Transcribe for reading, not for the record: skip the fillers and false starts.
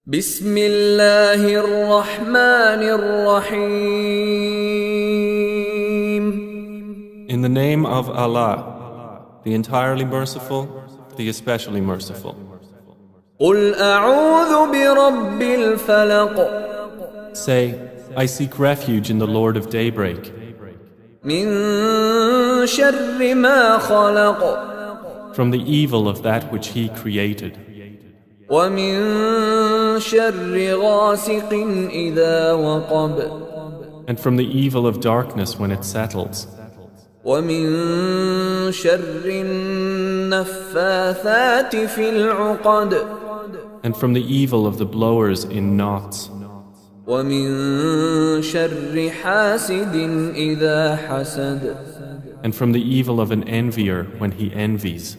Bismillaahir Rahmaanir Raheem. In the name of Allah, the entirely merciful, the especially merciful. قُلْ أَعُوذُ بِرَبِّ-الْفَلَقِ. Say, I seek refuge in the Lord of Daybreak. مِن شَرِّ مَا خَلَقَ. From the evil of that which He created. وَمِن شَرِّ غَاسِقٍ إِذَا وَقَبَ. And from the evil of darkness when it settles. وَمِن sharrin-naffaa-saati فِي الْعُقَدِ. And from the evil of the blowers in knots. وَمِن شَرِّ haasidin إِذَا hasad. And from the evil of an envier when he envies.